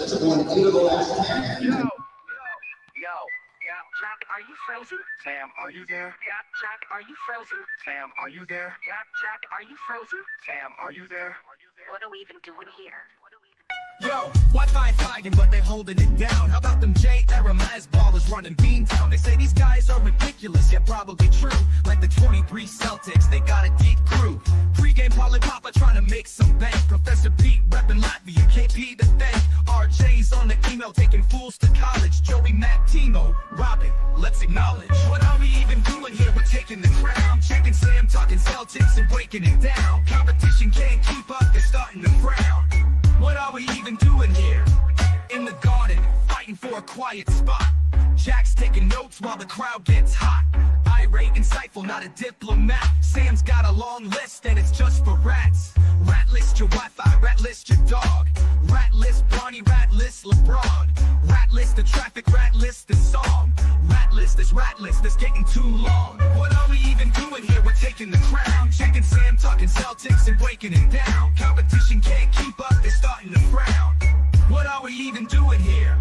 Celtics are going into the last 10. Yo, Jack, are you frozen? Sam, are you there? Yeah, Jack, are you frozen? Sam, are you there? Yeah, Jack, are you frozen? Sam, are you there? What are we even doing here? Yo, Wi-Fi fighting, but they holding it down. How about them J-era Maz ballers running Beantown? They say these guys are ridiculous, yet probably true. Like the 23 Celtics, they got a deep crew. Pregame Polly Papa trying to make some bank. Professor Pete repping Latvia, KP the thank. RJ's on the email taking fools to college. Joey, Matt, Timo, Robin, let's acknowledge. What are we even doing here? We're taking the crown. Checking Sam, talking Celtics and breaking it down. Competition can't keep up, they're starting to frown. What are we even doing here? In the garden, fighting for a quiet spot. Jack's taking notes while the crowd gets hot. Irate, insightful, not a diplomat. Sam's got a long list and it's just for rats. Rat list your Wi-Fi, rat list your dog. Rat list Bronny, rat list LeBron. Rat list the traffic, rat list the song. Rat list that's getting too long. What are we even doing here? We're taking the crown. Checking Sam, talking Celtics and breaking it down. Competition can't keep up, they're starting to frown. What are we even doing here?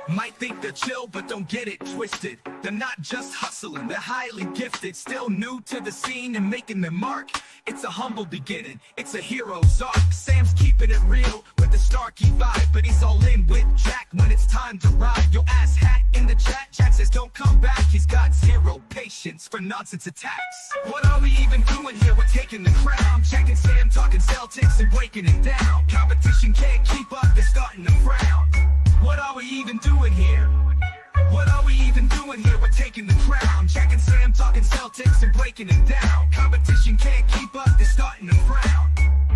Might think they're chill, but don't get it twisted. They're not just hustling, they're highly gifted. Still new to the scene and making their mark. It's a humble beginning, it's a hero's arc. Sam's keeping it real with the Starkey vibe, but he's all in with Jack when it's time to ride. Your ass hat in the chat, Jack says don't come back. He's got zero patience for nonsense attacks. What are we even doing here? We're taking the crown. Checking Sam, talking Celtics and breaking it down. Competition can't keep up, they're starting to frown. What are we even doing here? What are we even doing here? We're taking the crown. Jack and Sam talking Celtics and breaking it down. Competition can't keep up, they're starting to frown.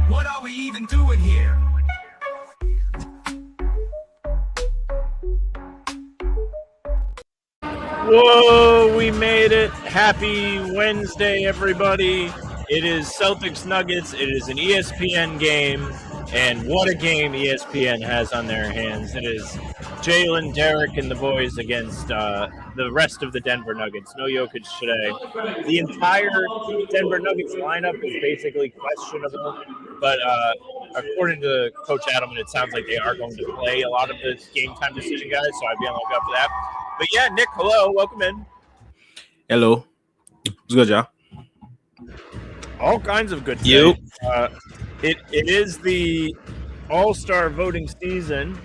What are we even doing here? Whoa, we made it. Happy Wednesday, everybody. It is Celtics Nuggets. It is an ESPN game. And what a game ESPN has on their hands. It is Jalen, Derek, and the boys against the rest of the Denver Nuggets. No Jokic today. The entire Denver Nuggets lineup is basically questionable. But according to Coach Adelman, it sounds like they are going to play a lot of the game time decision guys. So I'd be on the lookout for that. But yeah, Nick, hello. Welcome in. Hello. What's good, y'all? All kinds of good things. It is the All-Star voting season.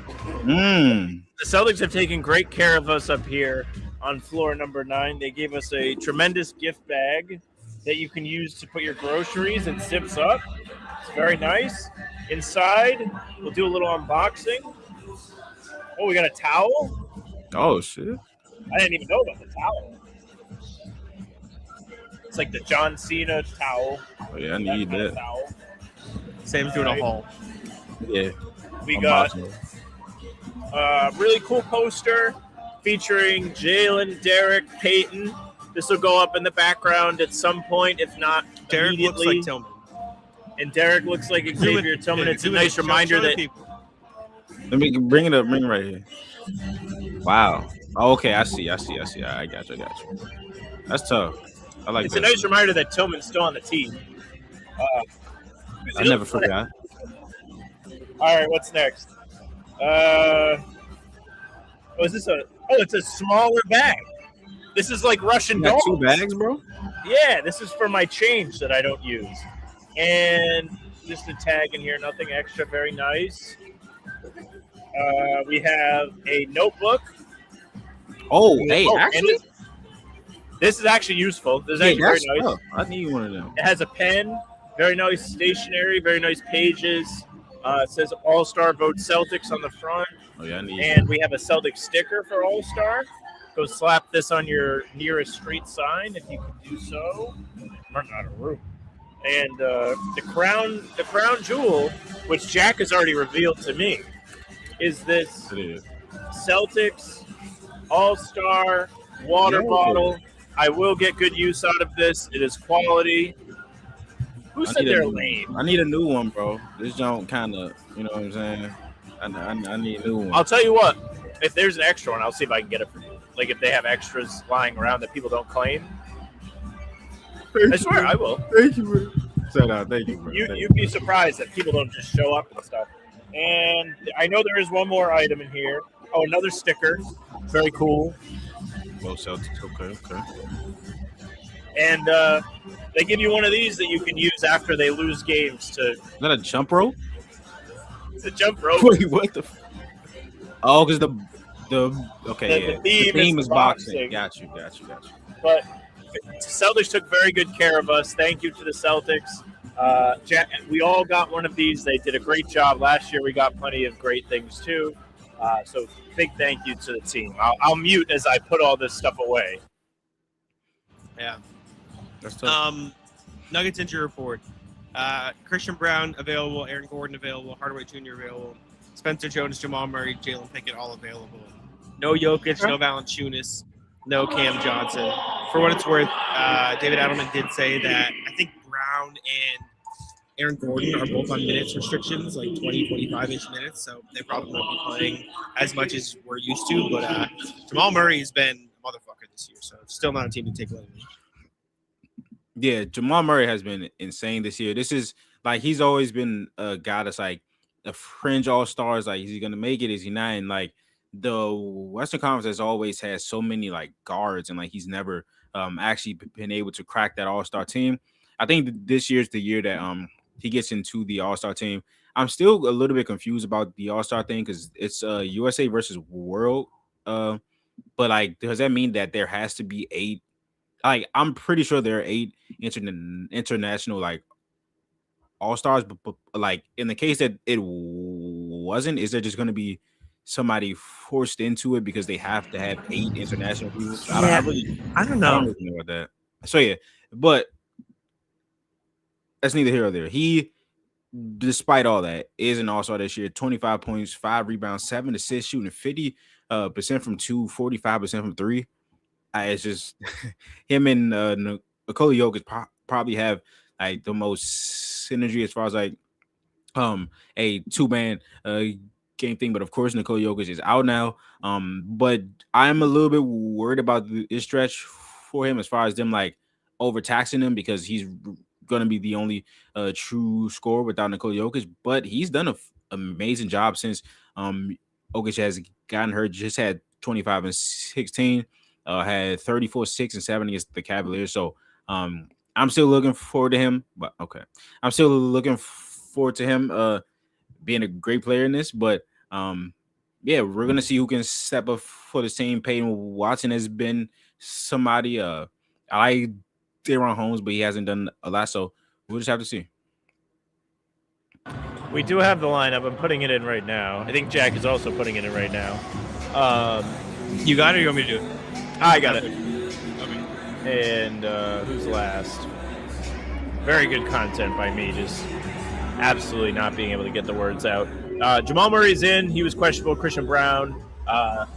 The Celtics have taken great care of us up here on floor number 9. They gave us a tremendous gift bag that you can use to put your groceries and zips up. It's very nice. Inside, we'll do a little unboxing. Oh, we got a towel. Oh, shit. I didn't even know about the towel. It's like the John Cena towel. Oh, yeah, I need that. Towel. Sam's doing a haul. Yeah. We got a really cool poster featuring Jalen, Derek, Peyton. This will go up in the background at some point, if not Derek immediately. looks like Tillman. And Derek looks like Xavier Tillman. It's a nice reminder that... Let me bring it up. Bring it right here. Wow. Oh, okay, I see. I got you. That's tough. I like It's that. a nice reminder that Tillman's still on the team. I never forgot. All right, what's next? Is this it's a smaller bag. This is like Russian You got dolls. 2 bags, bro? Yeah, this is for my change that I don't use. And just a tag in here, nothing extra, very nice. We have a notebook. Actually? This is actually useful. This is actually very nice. Tough. I need one of them. It has a pen, very nice stationery, very nice pages. It says All-Star Vote Celtics on the front. Oh, yeah, I need And we have a Celtics sticker for All-Star. Go slap this on your nearest street sign if you can do so. Running out of room. And the crown jewel, which Jack has already revealed to me, is this Celtics All-Star water bottle. I will get good use out of this. It is quality. Who said they're lame? I need a new one, bro. This don't kind of, you know what I'm saying? I need a new one. I'll tell you what. If there's an extra one, I'll see if I can get it for you. Like if they have extras lying around that people don't claim. I swear I will. Thank you, bro. Shout out. Thank you, bro. You'd be surprised that people don't just show up and stuff. And I know there is one more item in here. Oh, another sticker. Very cool. Well, Celtics. Okay. And they give you one of these that you can use after they lose games to Is that a jump rope? jump rope. Wait, what the? Oh, because the The theme is boxing. Got you. But Celtics took very good care of us. Thank you to the Celtics. We all got one of these. They did a great job. Last year we got plenty of great things too. So big thank you to the team. I'll mute as I put all this stuff away. Yeah. That's tough. Nuggets injury report. Christian Brown available. Aaron Gordon available. Hardaway Jr. available. Spencer Jones, Jamal Murray, Jalen Pickett all available. No Jokic, no Valanciunas, no Cam Johnson. For what it's worth, David Adelman did say that I think Brown and Aaron Gordon are both on minutes restrictions, like 20, 25-ish minutes, so they probably won't be playing as much as we're used to. But Jamal Murray has been a motherfucker this year, so it's still not a team to take lightly. Yeah, Jamal Murray has been insane this year. This is like he's always been a guy that's like a fringe all-stars. Like, is he gonna make it? Is he not? And like the Western Conference has always had so many like guards, and like he's never actually been able to crack that all-star team. I think this year's the year that he gets into the all-star team. I'm still a little bit confused about the all-star thing because it's USA versus World. But like, does that mean that there has to be 8? Like, I'm pretty sure there are 8 international like all-stars, but like in the case that it wasn't, is there just going to be somebody forced into it because they have to have 8 international people? I don't know about that. So yeah, but that's neither here nor there. He, despite all that, is an all-star this year. 25 points, 5 rebounds, 7 assists, shooting 50% from 2, 45% from 3. It's just him and Nikola Jokic probably have like the most synergy as far as like a 2-man game thing. But of course, Nikola Jokic is out now. But I'm a little bit worried about this stretch for him as far as them like overtaxing him because he's going to be the only true scorer without Nikola Jokic. But he's done an amazing job since Jokic has gotten hurt. Just had 25 and 16. Had 34, 6, and 7 against the Cavaliers. So I'm still looking forward to him. But okay, I'm still looking forward to him being a great player in this. But yeah, we're gonna see who can step up for the team. Peyton Watson has been somebody. I like De'Aaron Holmes, but he hasn't done a lot. So we'll just have to see. We do have the lineup. I'm putting it in right now. I think Jack is also putting it in right now. You got it or you want me to do it? I got it. Okay. And who's last? Very good content by me, just absolutely not being able to get the words out. Jamal Murray's in. He was questionable. Christian Brown,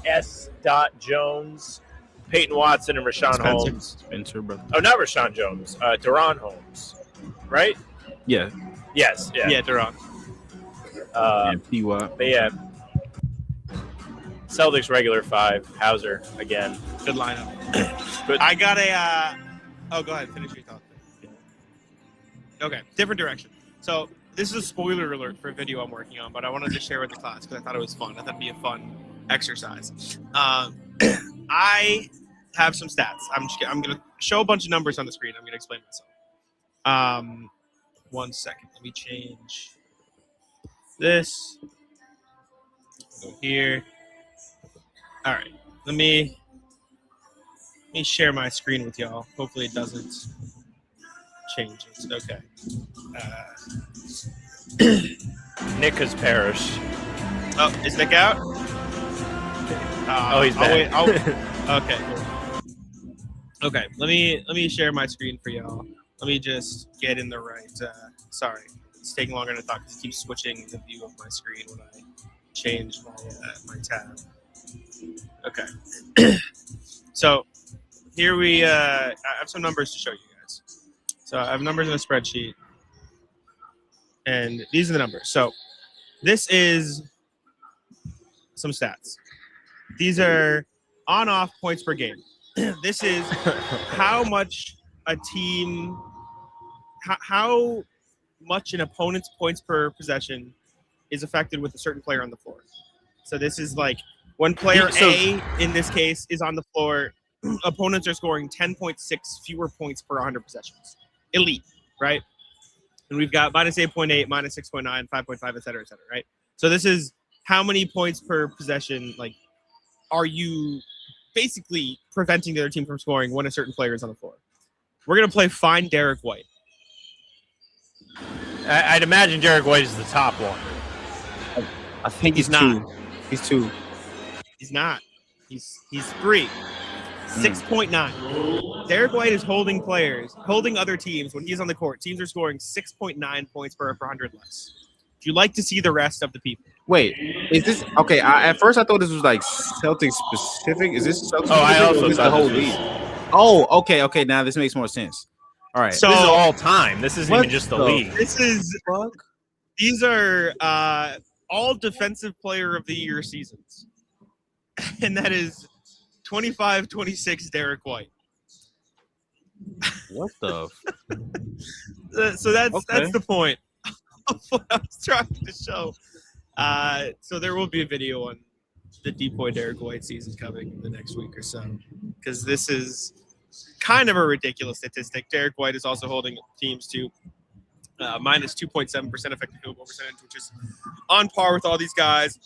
S. Jones, Peyton Watson, and Rashawn Holmes. Spencer, brother. Oh, not Rashawn Jones. De'Aaron Holmes, right? Yeah. Yes. Yeah, De'Aaron. And P.Y. But yeah. Celtics regular 5. Hauser again. Good lineup. Good. I got a. Go ahead. Finish your thought. Okay, different direction. So this is a spoiler alert for a video I'm working on, but I wanted to share with the class because I thought it was fun. I thought it'd be a fun exercise. I have some stats. I'm gonna show a bunch of numbers on the screen. I'm gonna explain myself. 1 second. Let me change this. Go here. All right, let me share my screen with y'all. Hopefully it doesn't change it. Okay. Nick has perished. Oh, is Nick out? He's back. Okay. Okay, let me share my screen for y'all. Let me just get in the right. Sorry, it's taking longer than I thought because it keeps switching the view of my screen when I change my tab. Okay. So here I have some numbers to show you guys. So I have numbers in a spreadsheet, and these are the numbers. So this is some stats. These are on-off points per game. This is how much a team, how much an opponent's points per possession is affected with a certain player on the floor. So this is like when player A, in this case, is on the floor, opponents are scoring 10.6 fewer points per 100 possessions. Elite, right? And we've got minus 8.8, minus 6.9, 5.5, et cetera, right? So this is how many points per possession, like, are you basically preventing the other team from scoring when a certain player is on the floor. We're going to play Find Derek White. I'd imagine Derek White is the top one. I think he's not. two. He's two. He's not. He's 3. 6.9. Derek White is holding other teams when he's on the court. Teams are scoring 6.9 points per 100 less. Would you like to see the rest of the people? Wait, is this okay? At first, I thought this was like Celtics specific. Is this Celtics? I also thought the whole league. Oh, okay. Now this makes more sense. All right. So this is all time. This isn't even just the league. These are all Defensive Player of the Year seasons, and that is 25-26 Derek White. What the? So that's the point of what I was trying to show. So there will be a video on the Depoy Derek White season coming in the next week or so, because this is kind of a ridiculous statistic. Derek White is also holding teams to minus 2.7% effective field goal percentage, which is on par with all these guys.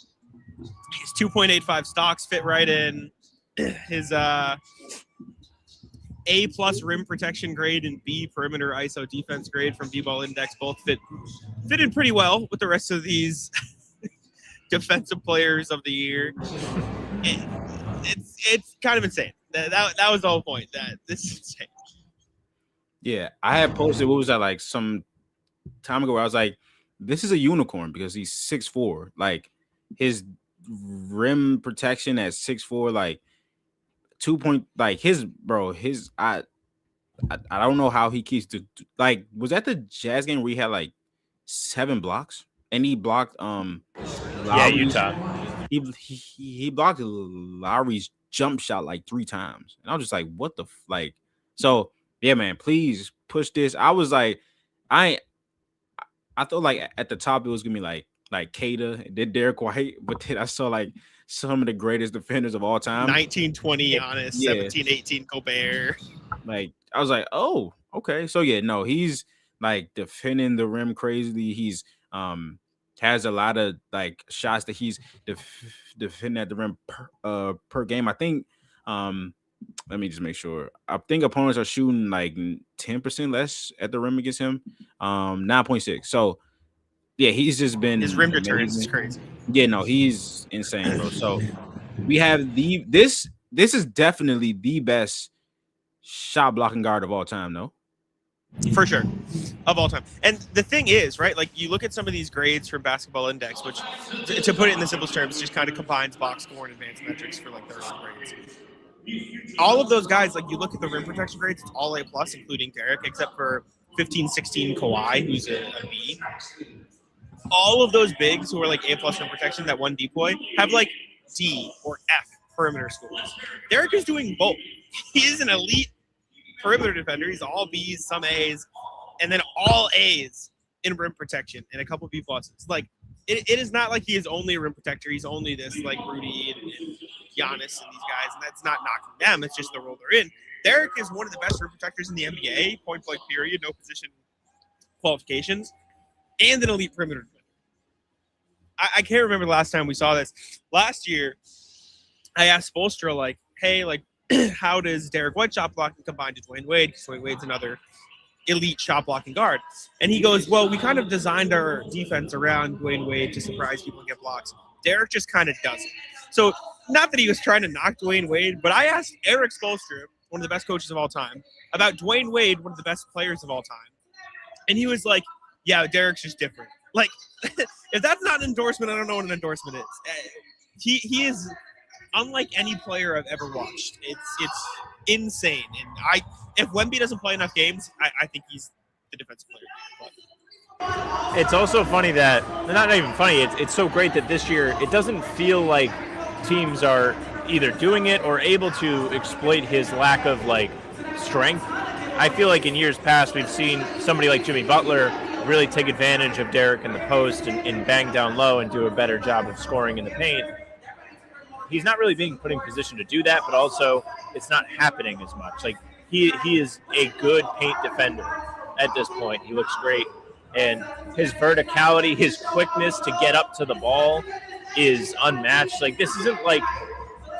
His 2.85 stocks fit right in. His A+ rim protection grade and B perimeter ISO defense grade from B-Ball Index both fitted pretty well with the rest of these Defensive Players of the Year. It's kind of insane. That was the whole point. That this is insane. Yeah, I had posted. What was that like some time ago? Where I was like, "This is a unicorn because he's 6'4". Like his rim protection at 6'4", like 2 point, like his I don't know how he keeps to like. Was that the Jazz game where he had like 7 blocks and he blocked Utah. He blocked Lowry's jump shot like 3 times, and I was just like, what the like? So yeah, man, please push this. I was like, I thought like at the top it was gonna be like Kata and then Derek White, but then I saw like some of the greatest defenders of all time. 19-20 Giannis, 17-18 Gobert. Like I was like, oh, okay. So yeah, no, he's like defending the rim crazily. He's has a lot of like shots that he's defending at the rim per game. I think let me just make sure. I think opponents are shooting like 10% less at the rim against him. 9.6. So yeah, he's just been his rim returns is crazy. Yeah, no, he's insane, bro. So we have this is definitely the best shot blocking guard of all time, though. For sure. Of all time. And the thing is, right, like you look at some of these grades from Basketball Index, which to put it in the simplest terms, just kind of combines box score and advanced metrics for like their own grades. All of those guys, like you look at the rim protection grades, it's all A+, including Derek, except for 15-16 Kawhi, who's a B. All of those bigs who are like A+ rim protection, that one Depoy, have like D or F perimeter scores. Derek is doing both. He is an elite perimeter defender. He's all B's, some A's, and then all A's in rim protection and a couple B pluses. Like it is not like he is only a rim protector. He's only this like Rudy and Giannis and these guys, and that's not knocking them. It's just the role they're in. Derek is one of the best rim protectors in the NBA, point blank period, no position qualifications, and an elite perimeter defender. I can't remember the last time we saw this. Last year, I asked Spoelstra, like, hey, like, how does Derek White shot blocking combine to Dwayne Wade? Because Dwayne Wade's another elite shot blocking guard. And he goes, well, we kind of designed our defense around Dwayne Wade to surprise people and get blocks. Derek just kind of doesn't. So not that he was trying to knock Dwayne Wade, but I asked Eric Spoelstra, one of the best coaches of all time, about Dwayne Wade, one of the best players of all time. And he was like, yeah, Derek's just different. Like, if that's not an endorsement, I don't know what an endorsement is. He is unlike any player I've ever watched. It's insane. And if Wemby doesn't play enough games, I think he's the defensive player. But it's also funny that, not even funny, it's so great that this year it doesn't feel like teams are either doing it or able to exploit his lack of like strength. I feel like in years past we've seen somebody like Jimmy Butler really take advantage of Derek in the post and bang down low and do a better job of scoring in the paint. He's not really being put in position to do that, but also it's not happening as much. Like he is a good paint defender at this point. He looks great. And his verticality, his quickness to get up to the ball is unmatched. Like this isn't like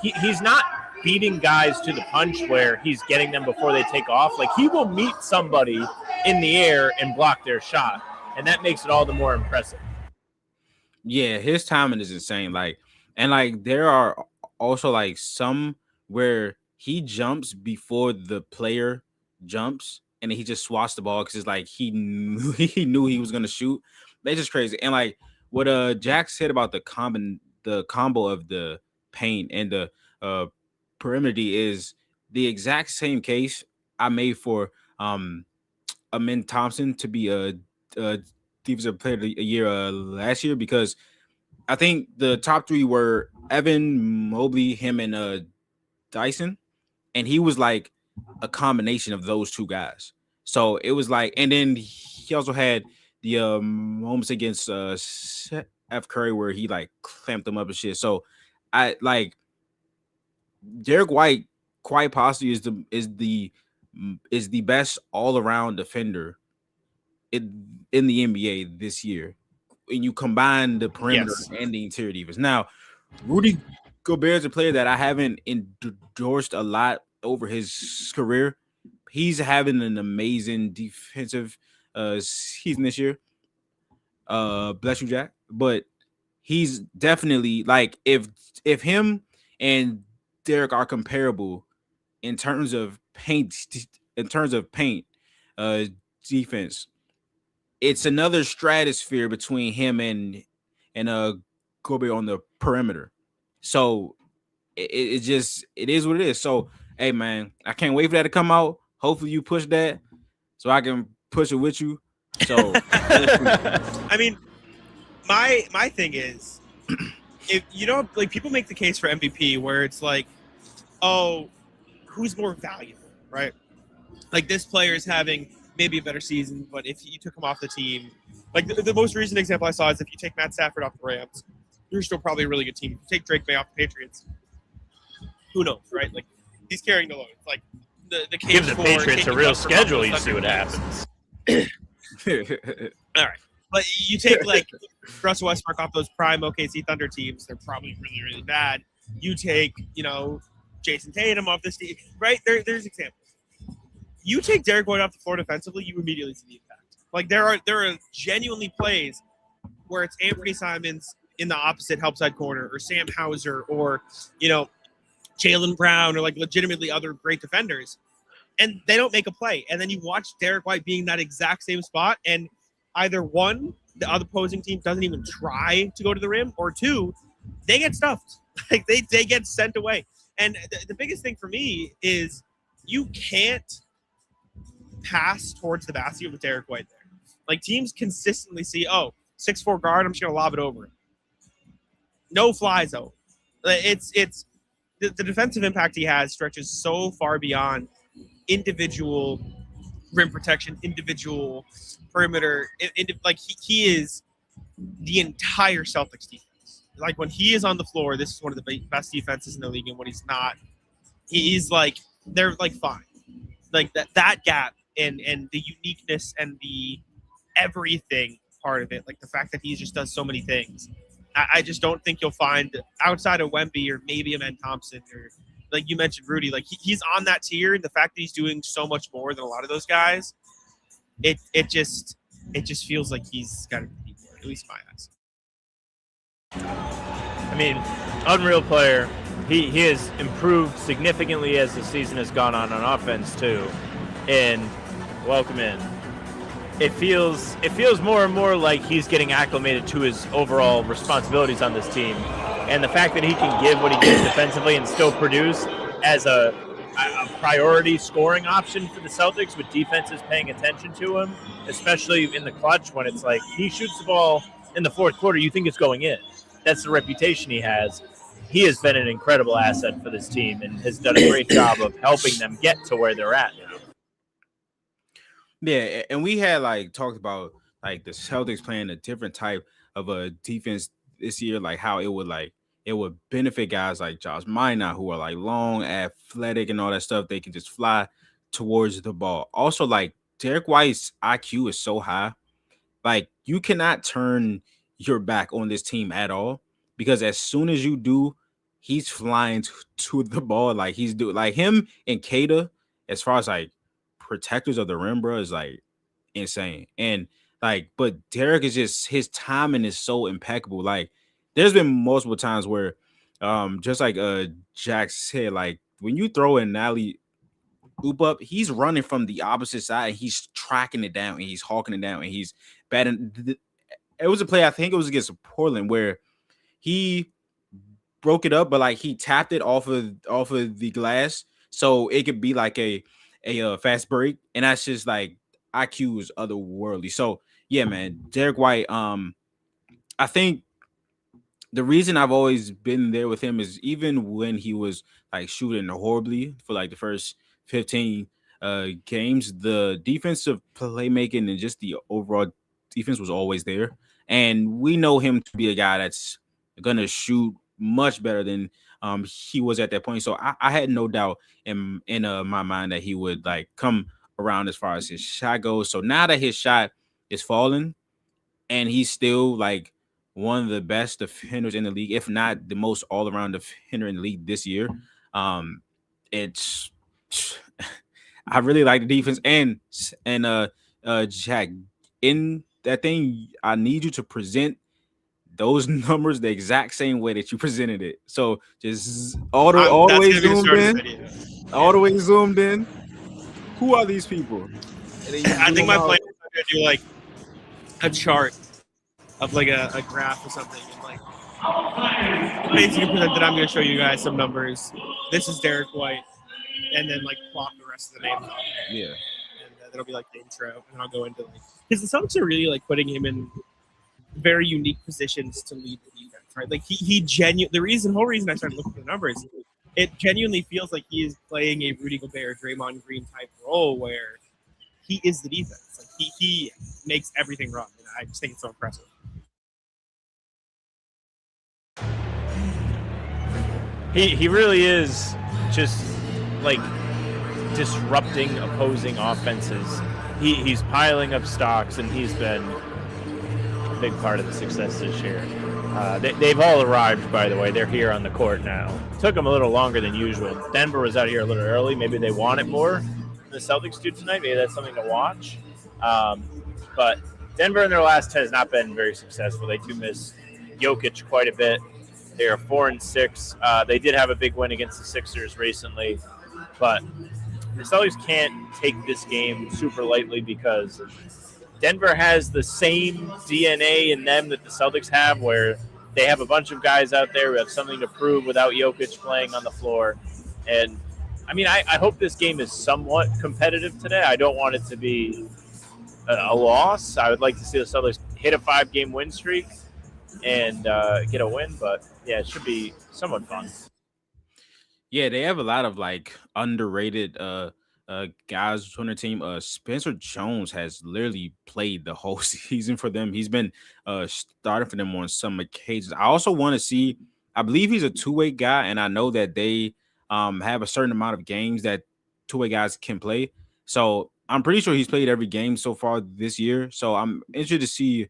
he's not beating guys to the punch where he's getting them before they take off. Like he will meet somebody in the air and block their shot, and that makes it all the more impressive. Yeah, his timing is insane. Like, and like there are also like some where he jumps before the player jumps, and he just swats the ball because it's like he knew he was gonna shoot. That's just crazy. And like what Jack said about the combo of the paint and the perimeter is the exact same case I made for Amin Thompson to be a defensive player of the year last year, because I think the top three were Evan Mobley, him, and Dyson, and he was like a combination of those two guys. So it was like, and then he also had the moments against Steph Curry where he like clamped them up and shit. So I like Derek White quite possibly is the best all around defender in the NBA this year. When you combine the perimeter and the interior defense. Now, Rudy Gobert is a player that I haven't endorsed a lot over his career. He's having an amazing defensive season this year. Bless you, Jack. But he's definitely like if him and Derek are comparable in terms of paint, defense, it's another stratosphere between him and Kobe on the perimeter. So it is what it is. So hey man, I can't wait for that to come out. Hopefully you push that so I can push it with you. So I mean, my thing is, if you know, like people make the case for MVP where it's like, oh, who's more valuable, right? Like this player is having maybe a better season, but if you took him off the team, like the most recent example I saw is if you take Matt Stafford off the Rams, you're still probably a really good team. If you take Drake May off the Patriots, who knows, right? Like he's carrying the load. It's like the case give the for Patriots a real schedule, you see what happens. All right. But you take like Russell Westbrook off those prime OKC Thunder teams, they're probably really, really bad. You take, Jason Tatum off this team, right? There's examples. You take Derek White off the floor defensively, you immediately see the impact. Like there are genuinely plays where it's Anthony Simons in the opposite help side corner, or Sam Hauser, or Jaylen Brown, or like legitimately other great defenders, and they don't make a play. And then you watch Derek White being that exact same spot, and either one, the other opposing team doesn't even try to go to the rim, or two, they get stuffed. Like they get sent away. And the biggest thing for me is you can't pass towards the basket with Derek White there. Like teams consistently see, 6'4" guard, I'm just gonna lob it over him. No fly zone. It's the defensive impact he has stretches so far beyond individual rim protection, individual perimeter. Like he is the entire Celtics defense. Like when he is on the floor, this is one of the best defenses in the league. And when he's not, he's like, they're like fine. Like that gap and the uniqueness and the everything part of it, like the fact that he just does so many things. I just don't think you'll find outside of Wemby or maybe Amen Thompson, or like you mentioned Rudy, like he's on that tier. And the fact that he's doing so much more than a lot of those guys, it just feels like he's got to be more, at least in my eyes. I mean, unreal player. He has improved significantly as the season has gone on offense too. And welcome in. It feels more and more like he's getting acclimated to his overall responsibilities on this team. And the fact that he can give what he gives defensively and still produce as a priority scoring option for the Celtics, with defenses paying attention to him, especially in the clutch when it's like he shoots the ball in the fourth quarter, you think it's going in. That's the reputation he has. He has been an incredible asset for this team and has done a great job of helping them get to where they're at now. Yeah, and we had like talked about like the Celtics playing a different type of a defense this year, like how it would benefit guys like Josh Minot who are like long, athletic, and all that stuff. They can just fly towards the ball. Also, like Derek White's IQ is so high, like you cannot turn your back on this team at all because as soon as you do, he's flying to the ball like he's doing. Like him and Kata, as far as like protectors of the rim, bro, is like insane. And like, but Derek is just his timing is so impeccable. Like, there's been multiple times where, just like Jack said, like when you throw an alley oop up, he's running from the opposite side and he's tracking it down and he's hawking it down and he's batting. It was a play, I think it was against Portland, where he broke it up, but like he tapped it off of the glass, so it could be like a fast break, and that's just like IQ is otherworldly. So yeah, man, Derek White. I think the reason I've always been there with him is even when he was like shooting horribly for like the first 15 games, the defensive playmaking and just the overall defense was always there. And we know him to be a guy that's gonna shoot much better than he was at that point. So I had no doubt in my mind that he would like come around as far as his shot goes. So now that his shot is falling and he's still like one of the best defenders in the league, if not the most all-around defender in the league this year. It's I really like the defense and Jack, in that thing, I need you to present those numbers the exact same way that you presented it. So just all the way zoomed in, all the way zoomed in. Who are these people? I think my plan is to do like a chart of like a graph or something, and like basically present that I'm going to show you guys some numbers. This is Derek White, and then like plot the rest of the names on there. Yeah, and that'll be like the intro, and I'll go into like because the Celtics are really like putting him in very unique positions to lead the defense, right? Like he whole reason I started looking for the numbers, it genuinely feels like he is playing a Rudy Gobert, Draymond Green type role where he is the defense. Like he makes everything run, and I just think it's so impressive. He really is just like disrupting opposing offenses. He's piling up stocks, and he's been a big part of the success this year. They've all arrived, by the way. They're here on the court now. It took them a little longer than usual. Denver was out here a little early. Maybe they want it more than the Celtics do tonight. Maybe that's something to watch. But Denver in their last 10 has not been very successful. They do miss Jokic quite a bit. They are 4-6. They did have a big win against the Sixers recently, but the Celtics can't take this game super lightly because Denver has the same DNA in them that the Celtics have, where they have a bunch of guys out there who have something to prove without Jokic playing on the floor. And I mean, I hope this game is somewhat competitive today. I don't want it to be a loss. I would like to see the Celtics hit a 5-game win streak and get a win, but yeah, it should be somewhat fun. Yeah, they have a lot of like underrated guys on their team. Spencer Jones has literally played the whole season for them. He's been starting for them on some occasions. I also want to see, I believe he's a two-way guy, and I know that they have a certain amount of games that two-way guys can play. So I'm pretty sure he's played every game so far this year. So I'm interested to see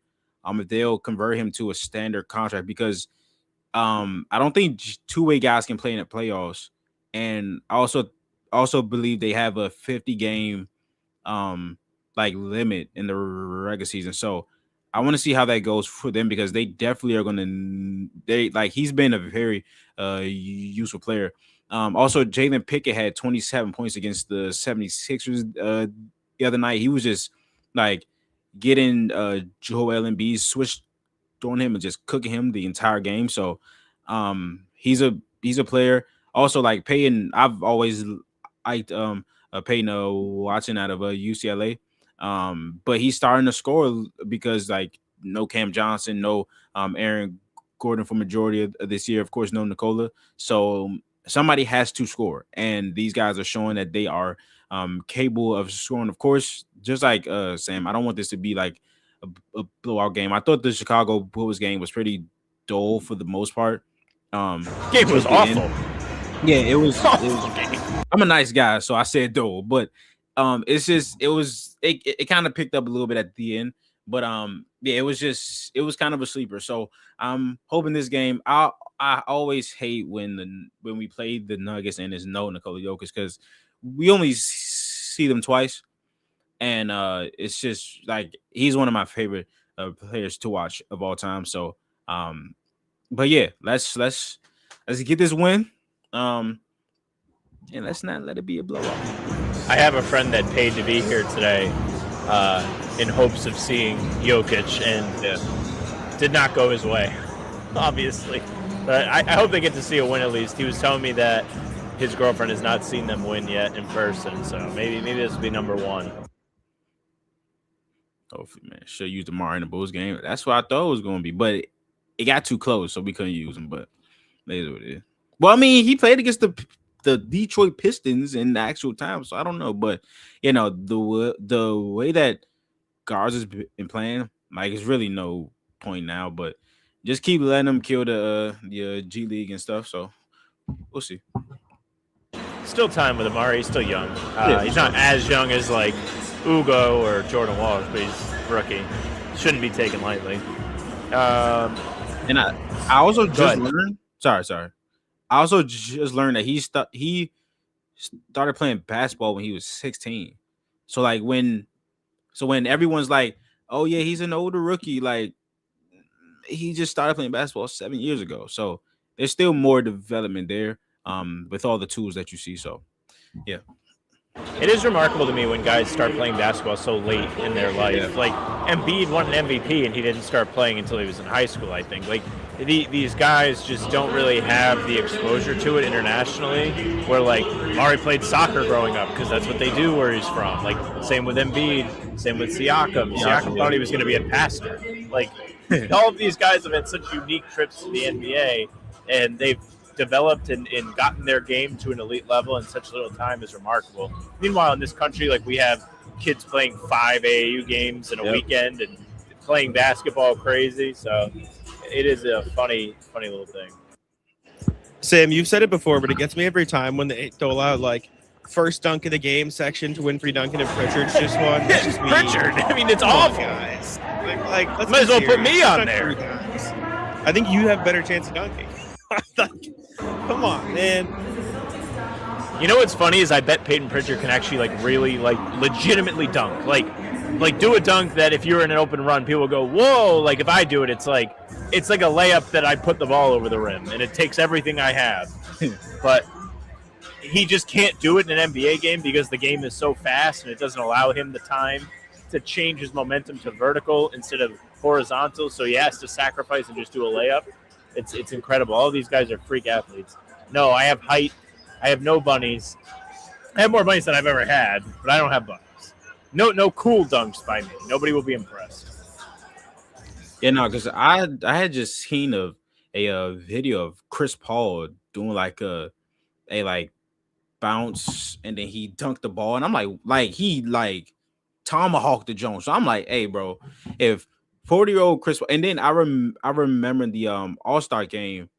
if they'll convert him to a standard contract, because I don't think two-way guys can play in the playoffs. And I also believe they have a 50-game like limit in the regular season. So I want to see how that goes for them, because they definitely are going to he's been a very useful player. Also, Jalen Pickett had 27 points against the 76ers the other night. He was just like getting Joel Embiid switched on him and just cooking him the entire game. So he's a player. Also, like Peyton, I've always liked Peyton watching out of UCLA. But he's starting to score because like no Cam Johnson, no Aaron Gordon for majority of this year. Of course, no Nikola. So somebody has to score, and these guys are showing that they are capable of scoring. Of course, just like Sam, I don't want this to be like a blowout game. I thought the Chicago Bulls game was pretty dull for the most part. Game was awful. Yeah, it was. I'm a nice guy, so I said dull, but it kind of picked up a little bit at the end. But yeah, it was kind of a sleeper. So I'm hoping this game. I always hate when we play the Nuggets and there's no Nikola Jokic because we only see them twice, and it's just like he's one of my favorite players to watch of all time. So but yeah, let's get this win. And let's not let it be a blowout. I have a friend that paid to be here today in hopes of seeing Jokic, and did not go his way, obviously. But I hope they get to see a win at least. He was telling me that his girlfriend has not seen them win yet in person, so maybe this will be number one. Hopefully, man. Should use tomorrow in the Bulls game. That's what I thought it was going to be, but it got too close, so we couldn't use him. But it is what it is. Well, I mean, he played against the Detroit Pistons in the actual time, so I don't know. But you know, the way that guards has been playing, like, it's really no point now. But just keep letting them kill the G League and stuff. So we'll see. Still time with Amari. He's still young. He's not as young as like Ugo or Jordan Walsh, but he's a rookie. Shouldn't be taken lightly. And I also just learned. Sorry. I also just learned that he started playing basketball when he was 16. So like when everyone's like, "Oh yeah, he's an older rookie," like he just started playing basketball 7 years ago. So there's still more development there, with all the tools that you see. So yeah. It is remarkable to me when guys start playing basketball so late in their life. Yeah. Like Embiid won an MVP and he didn't start playing until he was in high school, I think. Like these guys just don't really have the exposure to it internationally, where like Mari played soccer growing up because that's what they do where he's from. Like same with Embiid, same with Siakam. Siakam thought he was going to be a pastor. Like all of these guys have had such unique trips to the NBA, and they've developed and gotten their game to an elite level in such little time is remarkable. Meanwhile, in this country, like we have kids playing 5 AAU games in a weekend and playing basketball crazy. So it is a funny little thing. Sam, you've said it before, but it gets me every time when they dole out like first dunk of the game section to Winfrey Duncan and Pritchard's just won. It's just Pritchard. I mean, it's awful, guys. Like let's might as well put me on there. I think you have a better chance of dunking. Come on, man. You know what's funny is I bet Peyton Pritchard can actually like really like legitimately dunk. Like do a dunk that if you're in an open run, people go, whoa. Like if I do it, it's like a layup that I put the ball over the rim and it takes everything I have. But he just can't do it in an NBA game because the game is so fast and it doesn't allow him the time to change his momentum to vertical instead of horizontal. So he has to sacrifice and just do a layup. It's incredible. All these guys are freak athletes. No, I have height. I have no bunnies. I have more bunnies than I've ever had, but I don't have bunnies. No cool dunks by me. Nobody will be impressed. Yeah, no, because I had just seen a video of Chris Paul doing like a bounce and then he dunked the ball, and I'm like he tomahawked the Jones. So I'm like, hey, bro, if 40-year-old Chris, and then I remember the All-Star game.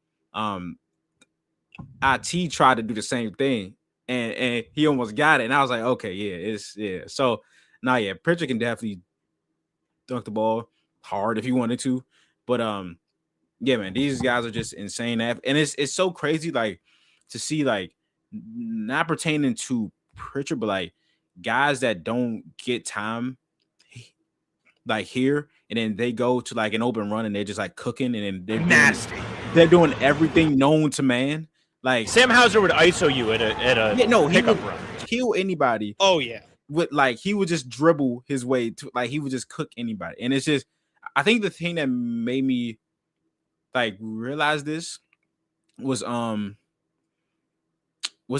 IT tried to do the same thing, and he almost got it. And I was like, okay, yeah. So now, Pritchard can definitely dunk the ball hard if he wanted to, but yeah, man, these guys are just insane. And it's so crazy, like to see like not pertaining to Pritchard, but like guys that don't get time like here, and then they go to like an open run and they're just like cooking, and then they're nasty. They're doing everything known to man. Like Sam Hauser would ISO you at a pickup run. Kill anybody. Oh yeah, with like he would just dribble his way to, like he would just cook anybody. And it's just, I think the thing that made me like realize this was it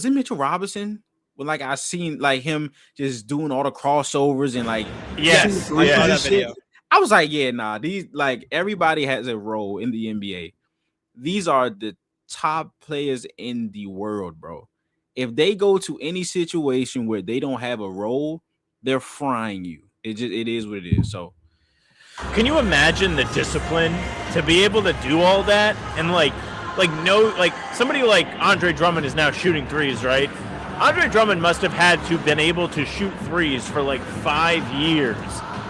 Mitchell Robinson? Well, like I seen like him just doing all the crossovers and like yes, yeah, that video. I was like, yeah, nah, these like everybody has a role in the NBA. These are the top players in the world, bro. If they go to any situation where they don't have a role, they're frying you. It is what it is. So Can you imagine the discipline to be able to do all that and like somebody like Andre Drummond is now shooting threes, right? Andre Drummond must have had to been able to shoot threes for like 5 years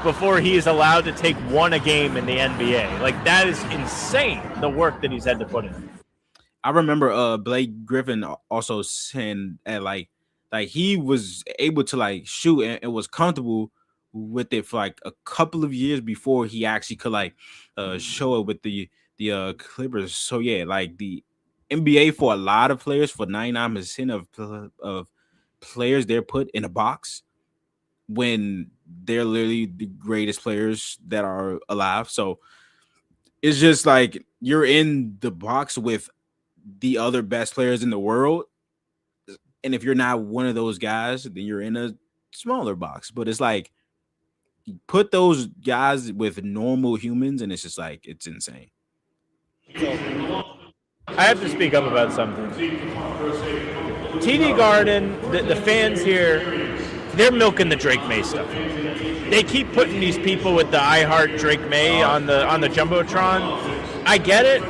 before he is allowed to take one a game in the NBA. Like, that is insane, the work that he's had to put in. I remember Blake Griffin also saying that like he was able to like shoot and was comfortable with it for like a couple of years before he actually could like show it with the Clippers. So yeah, like the NBA for a lot of players, for 99% of players, they're put in a box when they're literally the greatest players that are alive. So it's just like you're in the box with the other best players in the world, and if you're not one of those guys, then you're in a smaller box. But it's like put those guys with normal humans, and it's just like it's insane. I have to speak up about something. TD Garden, the fans here, they're milking the Drake May stuff. They keep putting these people with the I Heart Drake May on the Jumbotron. I get it.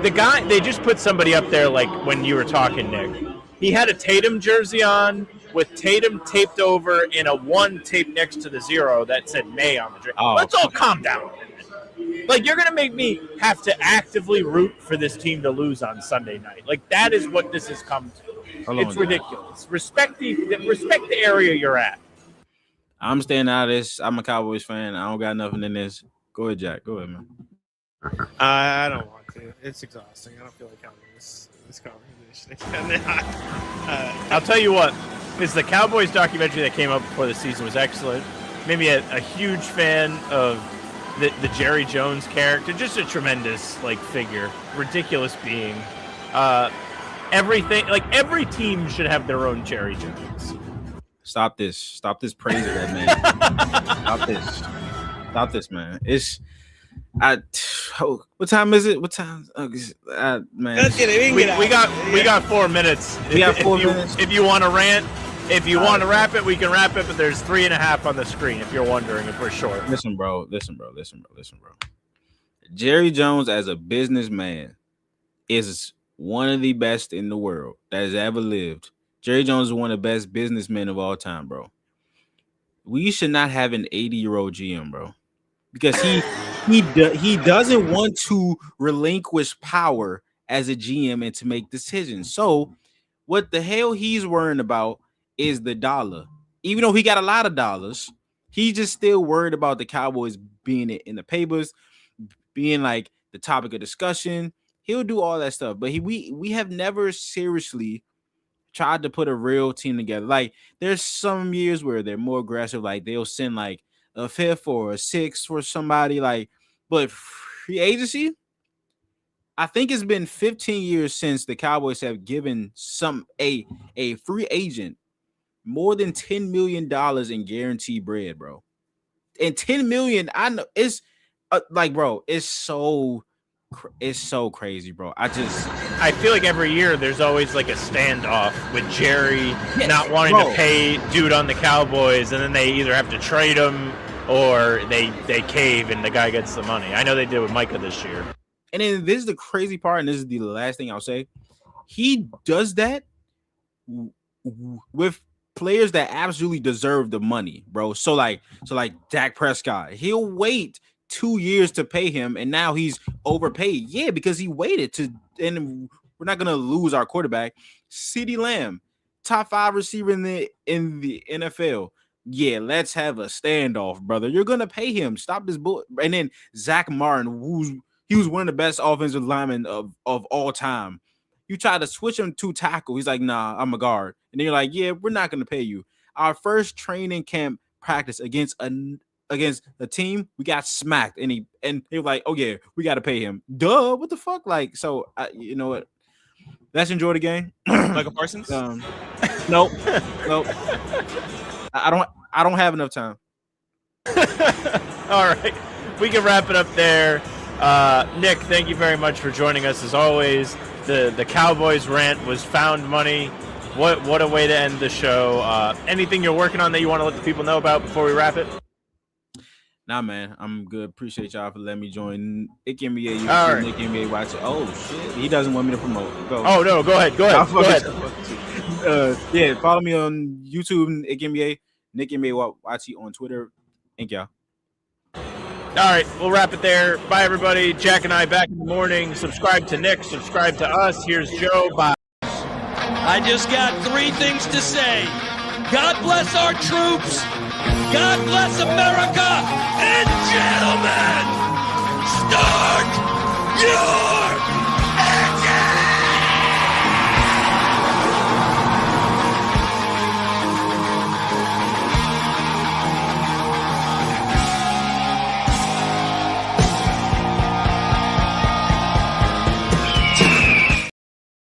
The guy, they just put somebody up there like when you were talking, Nick. He had a Tatum jersey on with Tatum taped over in a 1 taped next to the 0 that said May on the jersey. Oh. Let's all calm down. Like, you're going to make me have to actively root for this team to lose on Sunday night. Like, that is what this has come to. It's ridiculous. Respect the area you're at. I'm staying out of this. I'm a Cowboys fan. I don't got nothing in this. Go ahead, Jack. Go ahead, man. I don't want to. It's exhausting. I don't feel like having this conversation. I'll tell you what. The Cowboys documentary that came out before the season was excellent. Made me a huge fan of the Jerry Jones character. Just a tremendous figure. Ridiculous being. Everything, every team should have their own Jerry Jones. Stop this praising that man. Stop this, man. What time is it? What time? Man, we got 4 minutes. We got 4 minutes. If you want to rant, if you want to wrap it, we can wrap it. But there's 3.5 on the screen. If you're wondering if we're short. Listen, bro. Jerry Jones as a businessman is one of the best in the world that has ever lived. Jerry Jones is one of the best businessmen of all time, bro. We should not have an 80-year-old GM, bro, because he doesn't want to relinquish power as a GM and to make decisions. So what the hell he's worrying about is the dollar. Even though he got a lot of dollars, he's just still worried about the Cowboys being in the papers, being like the topic of discussion. He'll do all that stuff, but we have never seriously tried to put a real team together. Like, there's some years where they're more aggressive, like they'll send like a 5th or a 6th for somebody, but free agency, I think it's been 15 years since the Cowboys have given a free agent more than $10 million in guaranteed bread, bro. And $10 million, I know it's bro, it's so crazy, bro. I feel like every year there's always like a standoff with Jerry not wanting to pay dude on the Cowboys, and then they either have to trade him or they cave and the guy gets the money. I know they did with Micah this year. And then this is the crazy part, and this is the last thing I'll say. He does that with players that absolutely deserve the money, bro. So like Dak Prescott, he'll wait 2 years to pay him, and now he's overpaid. Yeah, because he waited and we're not gonna lose our quarterback. CeeDee Lamb, top 5 receiver in the NFL. Yeah, let's have a standoff, brother. You're gonna pay him. Stop this bull. And then Zach Martin, he was one of the best offensive linemen of all time. You try to switch him to tackle. He's like, nah, I'm a guard. And then you're like, yeah, we're not gonna pay you. Our first training camp practice against the team, we got smacked, and they were like, oh yeah, we got to pay him. Duh, what the fuck? So you know what? Let's enjoy the game. Michael Parsons? Nope. I don't have enough time. All right, we can wrap it up there. Nick, thank you very much for joining us as always. The Cowboys rant was found money. What a way to end the show. Anything you're working on that you want to let the people know about before we wrap it? Nah, man, I'm good. Appreciate y'all for letting me join. Nick NBA, you All right. Nick NBA watch. Oh shit, he doesn't want me to promote. Go. Oh no, go ahead. Yeah, follow me on YouTube, Nick NBA, Nick NBA Watchy on Twitter. Thank y'all. All right, we'll wrap it there. Bye, everybody. Jack and I back in the morning. Subscribe to Nick. Subscribe to us. Here's Joe. Bye. I just got 3 things to say. God bless our troops. God bless America. And gentlemen, start your